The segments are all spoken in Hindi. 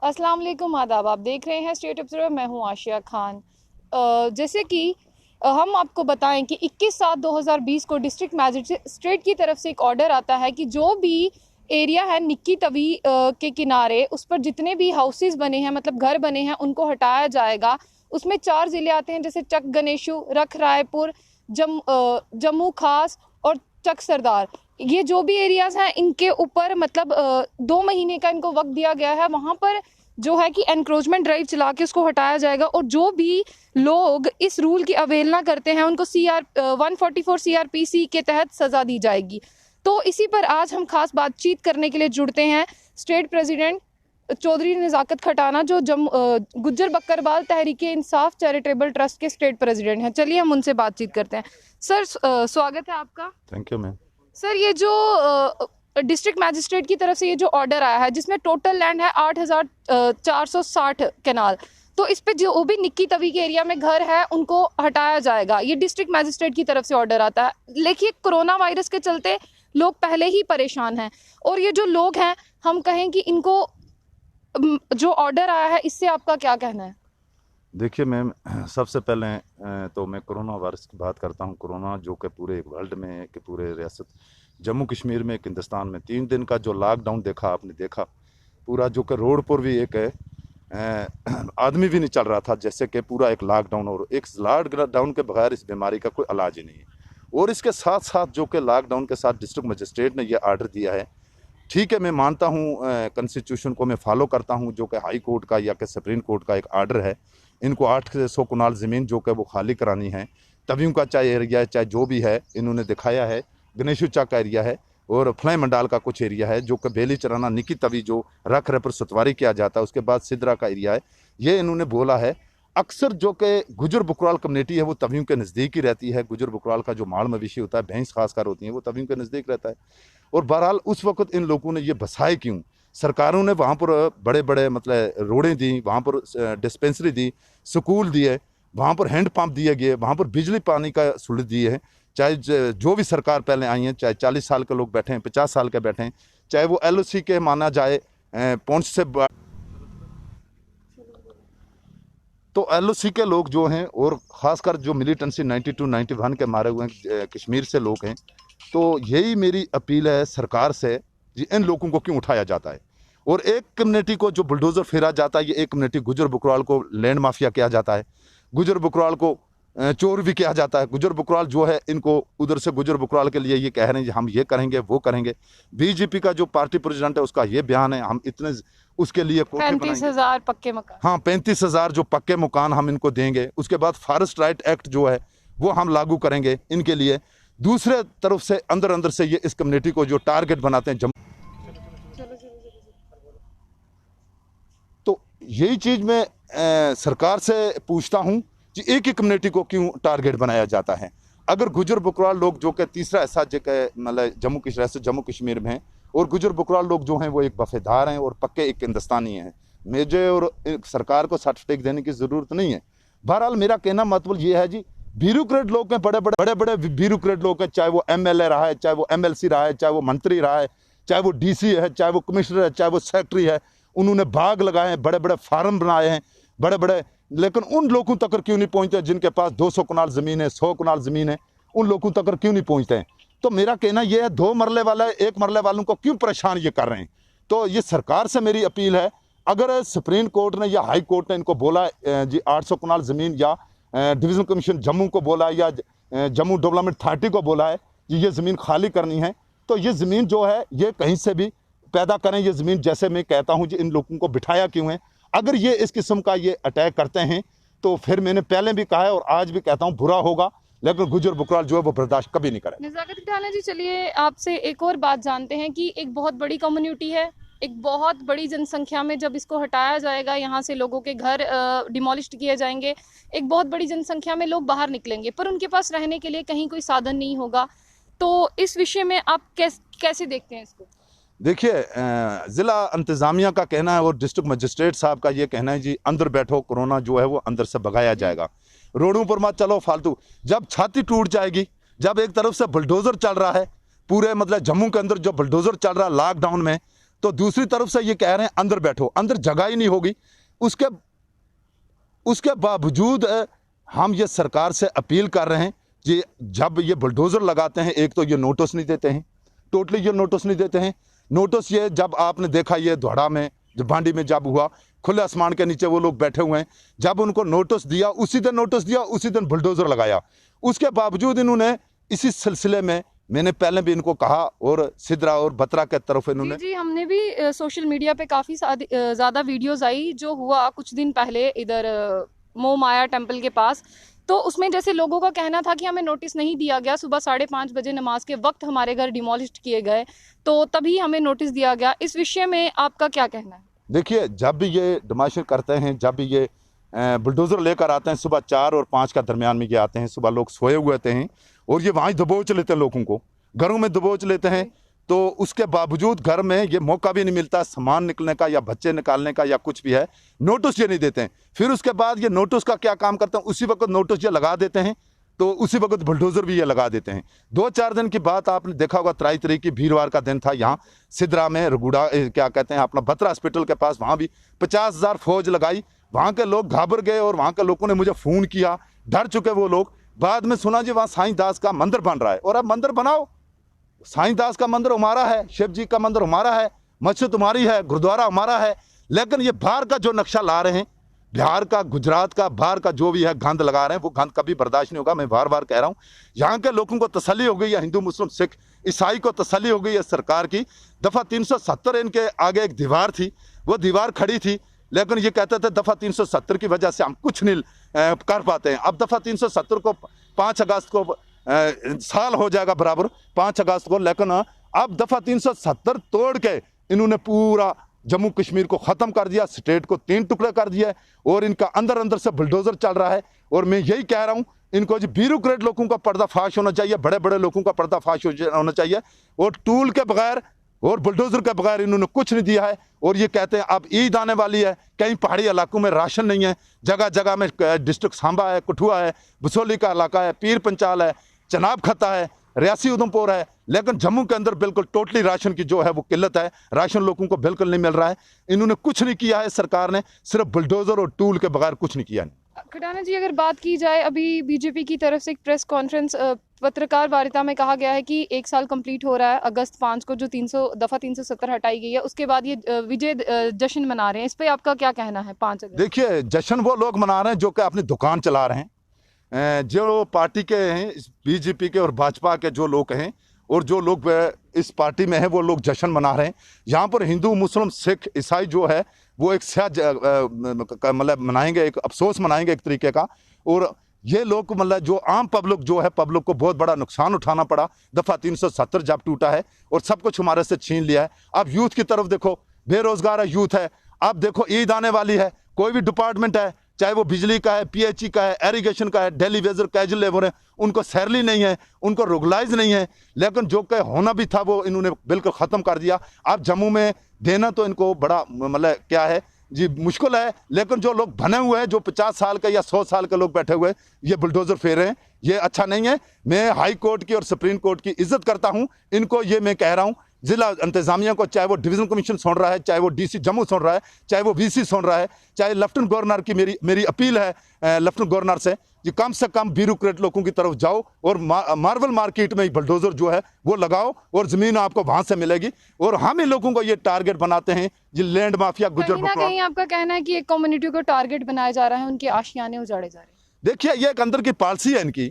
अस्सलाम वालेकुम, आदाब। आप देख रहे हैं स्टेट ऑब्जर्वर। मैं हूं आशिया खान। जैसे कि हम आपको बताएं कि 21/7/2020 को डिस्ट्रिक्ट मैजिस्ट्रेट की तरफ से एक ऑर्डर आता है कि जो भी एरिया है निक्की तवी के किनारे, उस पर जितने भी हाउसेस बने हैं, मतलब घर बने हैं, उनको हटाया जाएगा। उसमें 4 ज़िले आते हैं, जैसे चक गणेशु, रख रायपुर, जम्मू खास और चक सरदार। ये जो भी एरियाज हैं, इनके ऊपर मतलब 2 महीने का इनको वक्त दिया गया है। वहाँ पर जो है कि एनक्रोचमेंट ड्राइव चला के उसको हटाया जाएगा, और जो भी लोग इस रूल की अवहेलना करते हैं उनको 144 CRPC के तहत सज़ा दी जाएगी। तो इसी पर आज हम खास बातचीत करने के लिए जुड़ते हैं स्टेट प्रेसिडेंट चौधरी नज़ाकत खटाना, जो गुज्जर बकरवाल तहरीक इंसाफ चैरिटेबल ट्रस्ट के स्टेट प्रेसिडेंट हैं। चलिए हम उनसे बातचीत करते हैं। सर, स्वागत है आपका। Thank you ma'am. सर, ये जो डिस्ट्रिक्ट मैजिस्ट्रेट की तरफ से ये जो ऑर्डर आया है, जिसमें टोटल लैंड है 8,460 कैनाल, तो इस पे जो भी निक्की तवी के एरिया में घर है उनको हटाया जाएगा। ये डिस्ट्रिक्ट मैजिस्ट्रेट की तरफ से ऑर्डर आता है। लेकिन कोरोना वायरस के चलते लोग पहले ही परेशान हैं, और ये जो लोग हैं, हम कहें कि इनको जो ऑर्डर आया है, इससे आपका क्या कहना है? देखिए मैम, सबसे पहले तो मैं कोरोना वायरस की बात करता हूँ। कोरोना जो कि पूरे वर्ल्ड में, कि पूरे रियासत जम्मू कश्मीर में, हिंदुस्तान में 3 दिन का जो लॉकडाउन देखा आपने, देखा पूरा, जो कि रोड पर भी एक आदमी भी नहीं चल रहा था, जैसे कि पूरा एक लॉकडाउन। और एक लॉकडाउन के बगैर इस बीमारी का कोई इलाज ही नहीं है। और इसके साथ साथ जो कि लॉकडाउन के साथ डिस्ट्रिक्ट मजिस्ट्रेट ने यह आर्डर दिया है, ठीक है, मैं मानता हूँ कॉन्स्टिट्यूशन को मैं फॉलो करता हूँ, जो कि हाई कोर्ट का या कि सुप्रीम कोर्ट का एक आर्डर है। इनको 800 कनाल ज़मीन जो कि वो खाली करानी है, तवियों का चाहे एरिया है, चाहे जो भी है, इन्होंने दिखाया है। गणेशु चक का एरिया है और फ्लाई मंडाल का कुछ एरिया है, जो कि बेली चराना निकी तवी जो रख रहे पर सतवारी किया जाता है, उसके बाद सिदरा का एरिया है। ये इन्होंने बोला है। अक्सर जो कि गुजर बकराल कम्युनिटी है वो तवियों के नज़दीक ही रहती है। गुजर बकराल का जो माल मवेशी होता है, भैंस खासकर होती है, वो तवियों के नज़दीक रहता है। और बहरहाल उस वक्त इन लोगों ने ये बसाए क्यों? सरकारों ने वहाँ पर बड़े बड़े मतलब रोडें दी, वहाँ पर डिस्पेंसरी दी, स्कूल दिए, वहाँ पर हैंड पंप दिए गए, वहाँ पर बिजली पानी का सहूलत दिए हैं। चाहे जो भी सरकार पहले आई हैं, चाहे 40 साल के लोग बैठे हैं, 50 साल के बैठे हैं, चाहे वो LOC के माना जाए पहुँच से, तो LOC के लोग जो हैं, और ख़ासकर जो मिलिटेंसी 92-91 के मारे हुए हैं कश्मीर से लोग हैं, तो यही मेरी अपील है सरकार से जी, इन लोगों को क्यों उठाया जाता है? और एक कम्युनिटी को जो बुलडोज़र फेरा जाता है, ये एक कम्युनिटी गुजर बकराल को लैंड माफिया किया जाता है, गुजर बकराल को चोर भी किया जाता है। गुजर बकराल जो है, इनको उधर से गुजर बकराल के लिए ये कह रहे हैं हम ये करेंगे, वो करेंगे। BJP का जो पार्टी प्रेसिडेंट है, उसका ये बयान है, हम इतने उसके लिए 35,000 पक्के मकान। हाँ, 35,000 जो पक्के मकान हम इनको देंगे। उसके बाद फॉरेस्ट राइट एक्ट जो है वो हम लागू करेंगे इनके लिए। दूसरे तरफ से अंदर से ये इस कम्युनिटी को जो टारगेट बनाते हैं, तो यही चीज़ मैं सरकार से पूछता हूँ कि एक ही कम्युनिटी को क्यों टारगेट बनाया जाता है? अगर गुजर बकराल लोग जो कि तीसरा ऐसा जगह मतलब जम्मू कश्मीर में हैं, और गुजर बकराल लोग जो हैं वो एक वफादार हैं और पक्के एक हिंदुस्तानी हैं, मुझे और सरकार को सर्टिफिकेट देने की ज़रूरत नहीं है। बहरहाल मेरा कहना मतलब ये है जी, ब्यूरोक्रेट लोग हैं, बड़े बड़े ब्यूरोक्रेट लोग हैं, चाहे वो MLA रहा है, चाहे वो MLC रहा है, चाहे वो मंत्री रहा है, चाहे वो DC है, चाहे वो कमिश्नर है, चाहे वो सेक्रेटरी है। उन्होंने बाग लगाए हैं, बड़े बड़े फार्म बनाए हैं, बड़े बड़े, लेकिन उन लोगों तक क्यों नहीं पहुंचते जिनके पास 200 कनाल ज़मीन है, 100 कनाल ज़मीन है? उन लोगों तक क्यों नहीं पहुंचते हैं? तो मेरा कहना यह है, 2 मरले वाला 1 मरले वालों को क्यों परेशान ये कर रहे हैं? तो ये सरकार से मेरी अपील है, अगर सुप्रीम कोर्ट ने या हाई कोर्ट ने इनको बोला जी 800 कनाल ज़मीन, या डिवीज़न कमीशन जम्मू को बोला, या जम्मू डेवलपमेंट अथॉरिटी को बोला है कि ये ज़मीन खाली करनी है, तो ये ज़मीन जो है ये कहीं से भी पैदा करें। ये ज़मीन, जैसे मैं कहता हूँ जी, इन लोगों को बिठाया क्यों है? अगर ये इस किस्म का ये अटैक करते हैं, तो फिर मैंने पहले भी कहा है और आज भी कहता हूँ, बुरा होगा, लेकिन गुजर बकराल जो है वो बर्दाश्त कभी नहीं करें। नज़ाकत खटाना जी, चलिए आपसे एक और बात जानते हैं कि एक बहुत बड़ी कम्युनिटी है, एक बहुत बड़ी जनसंख्या में जब इसको हटाया जाएगा, यहाँ से लोगों के घर डिमोलिश किए जाएंगे, एक बहुत बड़ी जनसंख्या में लोग बाहर निकलेंगे, पर उनके पास रहने के लिए कहीं कोई साधन नहीं होगा। तो इस विषय में आप कैसे देखते हैं इसको? देखिए, ज़िला इंतज़ामिया का कहना है और डिस्ट्रिक्ट मजिस्ट्रेट साहब का ये कहना है जी, अंदर बैठो, कोरोना जो है वो अंदर से भगाया जाएगा, रोडों पर मत चलो फालतू। जब छाती टूट जाएगी, जब एक तरफ से बुलडोज़र चल रहा है, पूरे मतलब जम्मू के अंदर जो बुलडोज़र चल रहा है लॉकडाउन में, तो दूसरी तरफ से ये कह रहे हैं अंदर बैठो, अंदर जगह ही नहीं होगी। उसके बावजूद हम ये सरकार से अपील कर रहे हैं कि जब ये बुलडोज़र लगाते हैं, एक तो ये नोटिस नहीं देते हैं, टोटली ये नोटिस नहीं देते हैं। नोटिस ये जब आपने देखा ये धोड़ा में जब भांडी में जब हुआ, खुले आसमान के नीचे वो लोग बैठे हुए हैं, जब उनको नोटिस दिया उसी दिन नोटिस दिया, उसी दिन बुलडोज़र लगाया। उसके बावजूद इन्होंने इसी सिलसिले में मैंने पहले भी इनको कहा और सिद्रा और बत्रा के तरफ इन्होंने जी हमने भी सोशल मीडिया पे काफ़ी ज़्यादा वीडियोस आई जो हुआ कुछ दिन पहले इधर मोह माया टेम्पल के पास। तो उसमें जैसे लोगों का कहना था कि हमें नोटिस नहीं दिया गया, सुबह 5:30 बजे नमाज के वक्त हमारे घर डिमोलिश किए गए, तो तभी हमें नोटिस दिया गया। इस विषय में आपका क्या कहना है? देखिए, जब भी ये डिमोलिश करते हैं, जब भी ये बुलडोज़र लेकर आते हैं, सुबह 4 और 5 का दरमियान में ये आते हैं, सुबह लोग सोए हुए होते हैं और ये वहाँ ही दबोच लेते हैं, लोगों को घरों में दबोच लेते हैं। तो उसके बावजूद घर में ये मौका भी नहीं मिलता सामान निकलने का या बच्चे निकालने का या कुछ भी है, नोटिस ये नहीं देते हैं। फिर उसके बाद ये नोटिस का क्या काम करते हैं, उसी वक्त नोटिस ये लगा देते हैं, तो उसी वक्त बुलडोज़र भी ये लगा देते हैं। 2-4 दिन की बात आपने देखा होगा, 23 तारीख की वीरवार का दिन था, यहाँ सिद्रा में रगुड़ा क्या कहते हैं अपना बत्रा हॉस्पिटल के पास, वहाँ भी 50,000 फौज लगाई। वहाँ के लोग घाबर गए और वहाँ के लोगों ने मुझे फ़ोन किया, डर चुके वो लोग। बाद में सुना जी वहाँ साईं दास का मंदिर बन रहा है, और अब मंदिर बनाओ, साईं दास का मंदिर हमारा है, शिव जी का मंदिर हमारा है, मस्जिद तुम्हारी है, गुरुद्वारा हमारा है। लेकिन ये बाहर का जो नक्शा ला रहे हैं, बिहार का, गुजरात का, बाहर का जो भी है गंद लगा रहे हैं, वो गंद कभी बर्दाश्त नहीं होगा। मैं बार बार कह रहा हूँ, यहाँ के लोगों को तसल्ली हो गई है, हिंदू मुस्लिम सिख ईसाई को तसल्ली हो गई है सरकार की। दफ़ा 370 इनके आगे एक दीवार थी, वो दीवार खड़ी थी, लेकिन ये कहते थे दफ़ा 370 की वजह से हम कुछ नहीं कर पाते हैं। अब दफ़ा 370 को 5 अगस्त को साल हो जाएगा बराबर, 5 अगस्त को। लेकिन अब दफ़ा 370 तोड़ के इन्होंने पूरा जम्मू कश्मीर को ख़त्म कर दिया, स्टेट को 3 टुकड़े कर दिया, और इनका अंदर अंदर से बुलडोज़र चल रहा है। और मैं यही कह रहा हूँ, इनको जो ब्यूरोक्रेट लोगों का पर्दाफाश होना चाहिए, बड़े बड़े लोगों का पर्दाफाश होना चाहिए, और टूल के बगैर और बुलडोज़र के बगैर इन्होंने कुछ नहीं दिया है। और ये कहते हैं अब ईद आने वाली है, कहीं पहाड़ी इलाकों में राशन नहीं है, जगह जगह में डिस्ट्रिक्ट सांबा है, कठुआ है, बसोली का इलाका है, पीर पंचाल है, चनाब खत्ता है, रियासी उधमपुर है, लेकिन जम्मू के अंदर बिल्कुल टोटली राशन की जो है वो किल्लत है, राशन लोगों को बिल्कुल नहीं मिल रहा है। इन्होंने कुछ नहीं किया है, सरकार ने सिर्फ बुलडोज़र और टूल के बगैर कुछ नहीं किया है। खटाना जी, अगर बात की जाए, अभी बीजेपी की तरफ से एक प्रेस कॉन्फ्रेंस पत्रकार वार्ता में कहा गया है कि 1 साल कंप्लीट हो रहा है अगस्त 5 को, जो 370 हटाई गई है, उसके बाद ये विजय जश्न मना रहे हैं। इस पे आपका क्या कहना है? 5 अगस्त देखिए, जश्न वो लोग मना रहे हैं जो कि अपनी दुकान चला रहे हैं, जो पार्टी के हैं, बीजेपी के और भाजपा के जो लोग हैं और जो लोग इस पार्टी में हैं, वो लोग जश्न मना रहे हैं। यहाँ पर हिंदू मुस्लिम सिख ईसाई जो है वो एक मतलब मनाएंगे, एक अफसोस मनाएंगे एक तरीके का। और ये लोग मतलब जो आम पब्लिक जो है, पब्लिक को बहुत बड़ा नुकसान उठाना पड़ा। दफ़ा 370 जब टूटा है और सब कुछ हमारे से छीन लिया है। अब यूथ की तरफ देखो, बेरोजगार है यूथ है। अब देखो ईद आने वाली है, कोई भी डिपार्टमेंट है, चाहे वो बिजली का है, पीएचई का है, एरीगेशन का है, डेली वेजर कैजुअल लेबर है, उनको सैलरी नहीं है, उनको रेगुलाइज नहीं है। लेकिन जो कि होना भी था वो इन्होंने बिल्कुल ख़त्म कर दिया। अब जम्मू में देना तो इनको बड़ा मतलब क्या है जी, मुश्किल है। लेकिन जो लोग बने हुए हैं, जो 50 साल के या 100 साल के लोग बैठे हुए हैं, ये बुलडोज़र फेर रहे हैं, ये अच्छा नहीं है। मैं हाई कोर्ट की और सुप्रीम कोर्ट की इज्जत करता हूँ, इनको ये मैं कह रहा हूँ, जिला इंतजामिया को, चाहे वो डिवीजन कमीशन सुन रहा है, चाहे वो डीसी जम्मू सुन रहा है, चाहे वो वीसी सुन रहा है, चाहे लेफ्टिनेंट गवर्नर की मेरी अपील है लेफ्टिनेंट गवर्नर से कि कम से कम ब्यूरोक्रेट लोगों की तरफ जाओ और मार्बल मार्केट में बुलडोज़र जो है वो लगाओ और ज़मीन आपको वहाँ से मिलेगी। और हम इन लोगों को ये टारगेट बनाते हैं, जी लैंड माफिया गुजर कहीं ना कहीं आपका कहना है कि एक कम्युनिटी को टारगेट बनाया जा रहा है, उनके आशियाने उजाड़े जा रहे हैं। देखिए, ये एक अंदर की पॉलिसी है इनकी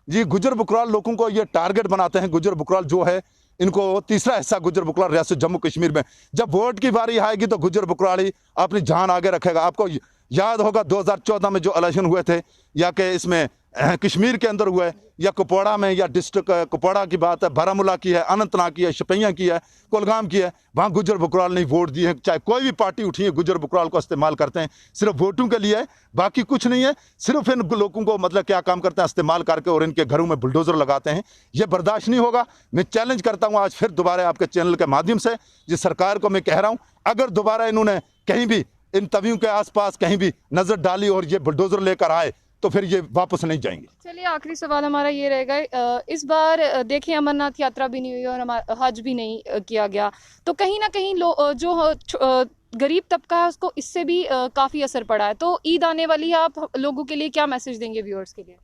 जी। गुजर बकराल लोगों को ये टारगेट बनाते हैं। गुजर बकराल जो है, इनको तीसरा हिस्सा गुजर बकराल रियासत जम्मू कश्मीर में, जब वोट की बारी आएगी तो गुजर बकराल ही अपनी जान आगे रखेगा। आपको याद होगा 2014 में जो इलेक्शन हुए थे, या कि इसमें कश्मीर के अंदर हुए, या कुपवाड़ा में, या डिस्ट्रिक्ट कुपवाड़ा की बात है, बारामूला की है, अनंतनाग की है, शोपियां की है, कुलगाम की है, वहाँ गुजर बकराल ने वोट दिए हैं। चाहे कोई भी पार्टी उठी है, गुजर बकराल को इस्तेमाल करते हैं, सिर्फ वोटों के लिए, बाकी कुछ नहीं है। सिर्फ इन लोगों को मतलब क्या काम करते हैं, इस्तेमाल करके और इनके घरों में बुलडोज़र लगाते हैं। ये बर्दाश्त नहीं होगा। मैं चैलेंज करता हूँ आज फिर दोबारा आपके चैनल के माध्यम से, जिस सरकार को मैं कह रहा हूँ, अगर दोबारा इन्होंने कहीं भी इन तवियों के आसपास कहीं भी नज़र डाली और ये बुलडोज़र लेकर आए, तो फिर ये वापस नहीं जाएंगे। चलिए आखिरी सवाल हमारा ये रहेगा, इस बार देखें अमरनाथ यात्रा भी नहीं हुई और हमारा हज भी नहीं किया गया, तो कहीं ना कहीं जो गरीब तबका है उसको इससे भी काफ़ी असर पड़ा है। तो ईद आने वाली है, आप लोगों के लिए क्या मैसेज देंगे, व्यूअर्स के लिए?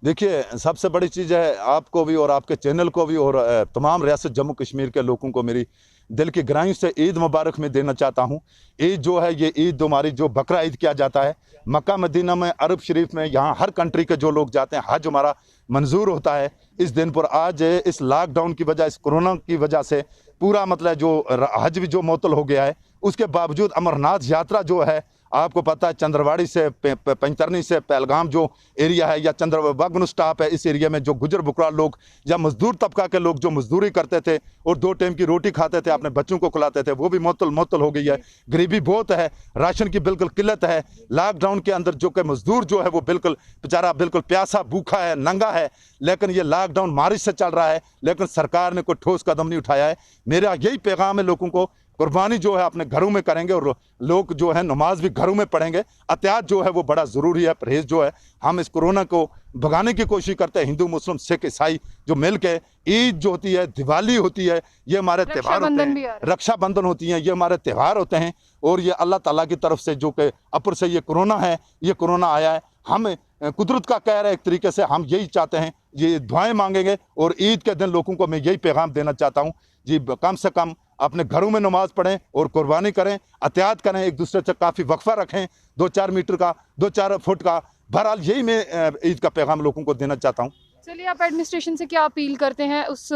देखिए, सबसे बड़ी चीज़ है, आपको भी और आपके चैनल को भी और तमाम रियासत जम्मू कश्मीर के लोगों को मेरी दिल की गहराइयों से ईद मुबारक में देना चाहता हूँ। ईद जो है, ये ईद हमारी जो बकरा ईद किया जाता है मक्का मदीना में, अरब शरीफ में, यहाँ हर कंट्री के जो लोग जाते हैं, हज हमारा मंजूर होता है इस दिन पर। आज इस लॉकडाउन की वजह, इस कोरोना की वजह से पूरा मतलब जो हज भी जो मुअत्तल हो गया है, उसके बावजूद अमरनाथ यात्रा जो है, आपको पता है चंद्रवाड़ी से पंचतरनी से पहलगाम जो एरिया है, या चंद्रबाग स्टॉप है, इस एरिया में जो गुजर बुकरा लोग या मजदूर तबका के लोग जो मजदूरी करते थे और 2 टाइम की रोटी खाते थे, अपने बच्चों को खिलाते थे, वो भी मुअत्तल हो गई है। गरीबी बहुत है, राशन की बिल्कुल किल्लत है। लॉकडाउन के अंदर जो कि मजदूर जो है वो बिल्कुल बेचारा बिल्कुल प्यासा भूखा है, नंगा है, लेकिन ये लॉकडाउन मार्च से चल रहा है, लेकिन सरकार ने कोई ठोस कदम नहीं उठाया है। मेरा यही पैगाम है लोगों को, कुर्बानी जो है अपने घरों में करेंगे और लोग जो है नमाज भी घरों में पढ़ेंगे। एहतियात जो है वो बड़ा ज़रूरी है, परहेज जो है, हम इस कोरोना को भगाने की कोशिश करते हैं। हिंदू मुस्लिम सिख ईसाई जो मिल के ईद जो होती है, दिवाली होती है, ये हमारे त्यौहार होते हैं, रक्षाबंधन होती हैं, ये हमारे त्यौहार होते हैं। और ये अल्लाह ताला की तरफ से जो कि अपर से ये कोरोना है, ये कोरोना आया है, हम कुदरत का कहर है एक तरीके से। हम यही चाहते हैं, ये दुआएं मांगेंगे और ईद के दिन लोगों को मैं यही पैगाम देना चाहता हूँ जी, कम से कम अपने घरों में नमाज पढ़ें और कुर्बानी करें, एहतियात करें, एक दूसरे से काफ़ी वक्फा रखें, 2-4 मीटर का, 2-4 फुट का। बहरहाल यही मैं ईद का पैगाम लोगों को देना चाहता हूँ। चलिए, आप एडमिनिस्ट्रेशन से क्या अपील करते हैं उस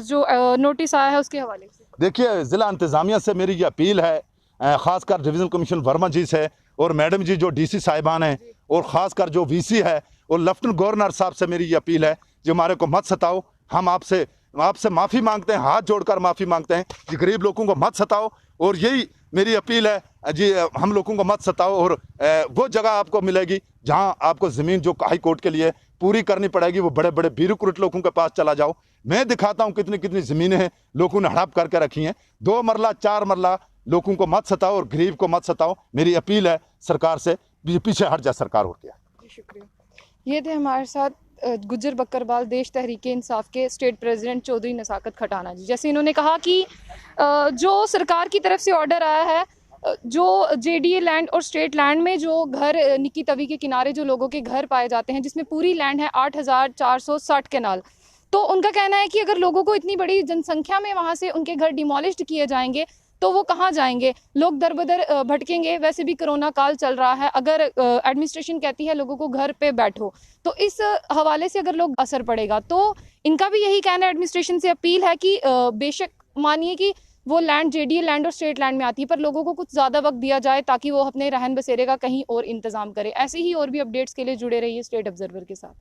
जो नोटिस आया है उसके हवाले से? देखिए, ज़िला इंतज़ामिया से मेरी ये अपील है, ख़ासकर डिवीज़नल कमिश्नर वर्मा जी से और मैडम जी जो DC साहिबान हैं, और ख़ासकर जो VC है और लेफ्टिनेंट गवर्नर साहब से मेरी ये अपील है जो हमारे को मत सताओ। हम आपसे माफ़ी मांगते हैं, हाथ जोड़कर माफ़ी मांगते हैं कि गरीब लोगों को मत सताओ, और यही मेरी अपील है जी, हम लोगों को मत सताओ। और वो जगह आपको मिलेगी जहां आपको ज़मीन जो हाई कोर्ट के लिए पूरी करनी पड़ेगी, वो बड़े बड़े ब्यूरोक्रेट लोगों के पास चला जाओ। मैं दिखाता हूं कितनी कितनी ज़मीनें हैं लोगों ने हड़प करके रखी हैं। 2 मरला 4 मरला लोगों को मत सताओ और गरीब को मत सताओ। मेरी अपील है सरकार से, पीछे हट जाए सरकार। हो गया। शुक्रिया। ये थे हमारे साथ गुज्जर बकरवाल देश तहरीक इंसाफ के स्टेट प्रेसिडेंट चौधरी नसाकत खटाना जी। जैसे इन्होंने कहा कि जो सरकार की तरफ से ऑर्डर आया है, जो JDA लैंड और स्टेट लैंड में जो घर निक्की तवी के किनारे जो लोगों के घर पाए जाते हैं, जिसमें पूरी लैंड है 8,460 कैनाल, तो उनका कहना है कि अगर लोगों को इतनी बड़ी जनसंख्या में वहाँ से उनके घर डिमोलिश्ड किए जाएंगे तो वो कहाँ जाएंगे, लोग दर बदर भटकेंगे। वैसे भी कोरोना काल चल रहा है, अगर एडमिनिस्ट्रेशन कहती है लोगों को घर पे बैठो, तो इस हवाले से अगर लोग असर पड़ेगा। तो इनका भी यही कहना है, एडमिनिस्ट्रेशन से अपील है कि बेशक मानिए कि वो लैंड JDA लैंड और स्टेट लैंड में आती है, पर लोगों को कुछ ज़्यादा वक्त दिया जाए ताकि वो अपने रहन बसेरे का कहीं और इंतजाम करे। ऐसे ही और भी अपडेट्स के लिए जुड़े रहिए स्टेट ऑब्जर्वर के साथ।